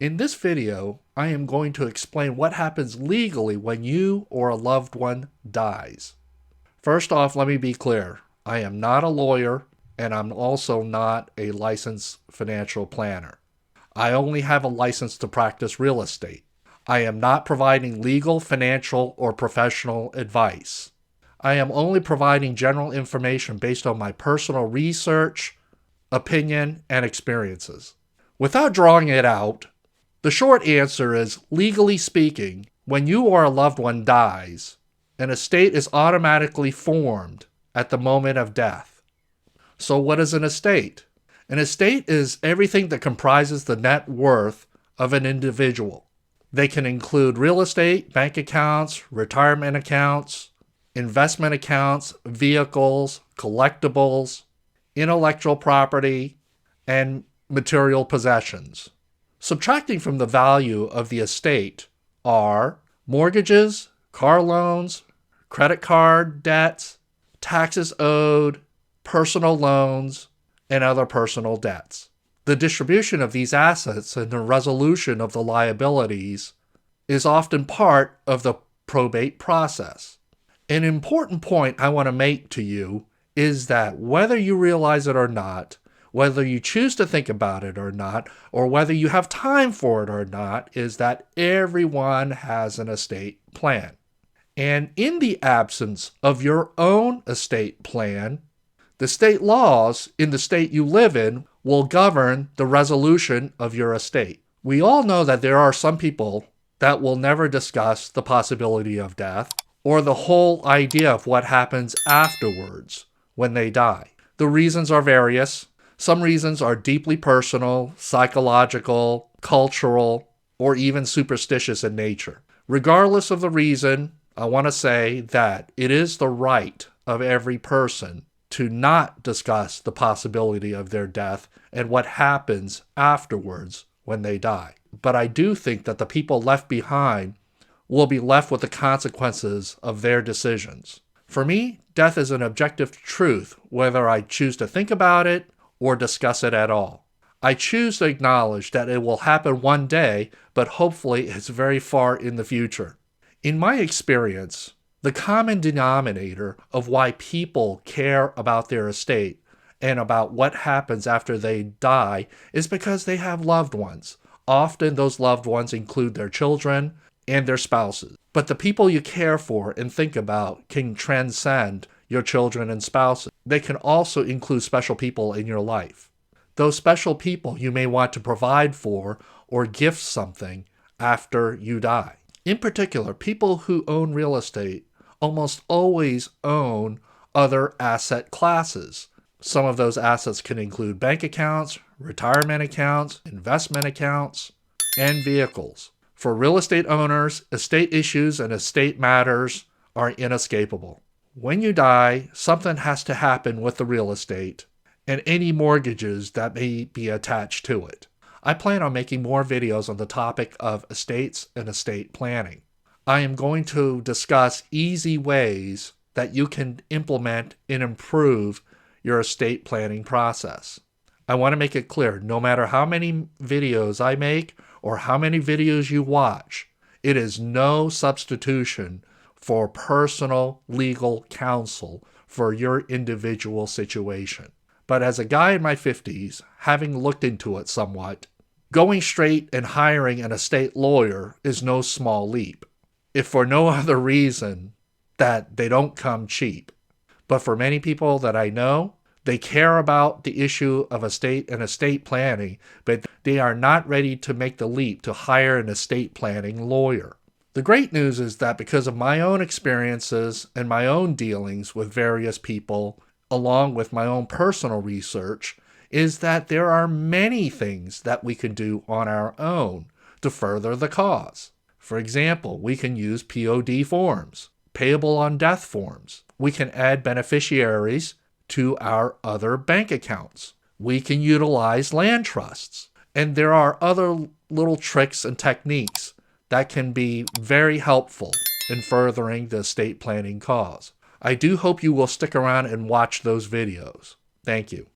In this video, I am going to explain what happens legally when you or a loved one dies. First off, let me be clear. I am not a lawyer, and I'm also not a licensed financial planner. I only have a license to practice real estate. I am not providing legal, financial, or professional advice. I am only providing general information based on my personal research, opinion, and experiences. Without drawing it out, the short answer is, legally speaking, when you or a loved one dies, an estate is automatically formed at the moment of death. So what is an estate? An estate is everything that comprises the net worth of an individual. They can include real estate, bank accounts, retirement accounts, investment accounts, vehicles, collectibles, intellectual property, and material possessions. Subtracting from the value of the estate are mortgages, car loans, credit card debts, taxes owed, personal loans, and other personal debts. The distribution of these assets and the resolution of the liabilities is often part of the probate process. An important point I want to make to you is that whether you realize it or not, whether you choose to think about it or not, or whether you have time for it or not, is that everyone has an estate plan. And in the absence of your own estate plan, the state laws in the state you live in will govern the resolution of your estate. We all know that there are some people that will never discuss the possibility of death or the whole idea of what happens afterwards when they die. The reasons are various. Some reasons are deeply personal, psychological, cultural, or even superstitious in nature. Regardless of the reason, I want to say that it is the right of every person to not discuss the possibility of their death and what happens afterwards when they die. But I do think that the people left behind will be left with the consequences of their decisions. For me, death is an objective truth, whether I choose to think about it or discuss it at all. I choose to acknowledge that it will happen one day, but hopefully it's very far in the future. In my experience, the common denominator of why people care about their estate and about what happens after they die is because they have loved ones. Often those loved ones include their children and their spouses. But the people you care for and think about can transcend your children and spouses. They can also include special people in your life. Those special people you may want to provide for or gift something after you die. In particular, people who own real estate almost always own other asset classes. Some of those assets can include bank accounts, retirement accounts, investment accounts, and vehicles. For real estate owners, estate issues and estate matters are inescapable. When you die, something has to happen with the real estate and any mortgages that may be attached to it. I plan on making more videos on the topic of estates and estate planning. I am going to discuss easy ways that you can implement and improve your estate planning process. I want to make it clear, no matter how many videos I make or how many videos you watch, it is no substitution for personal legal counsel for your individual situation. But as a guy in my 50s, having looked into it somewhat, going straight and hiring an estate lawyer is no small leap, if for no other reason that they don't come cheap. But for many people that I know, they care about the issue of estate and estate planning, but they are not ready to make the leap to hire an estate planning lawyer. The great news is that because of my own experiences and my own dealings with various people, along with my own personal research, is that there are many things that we can do on our own to further the cause. For example, we can use POD forms, payable on death forms. We can add beneficiaries to our other bank accounts. We can utilize land trusts. And there are other little tricks and techniques that can be very helpful in furthering the estate planning cause. I do hope you will stick around and watch those videos. Thank you.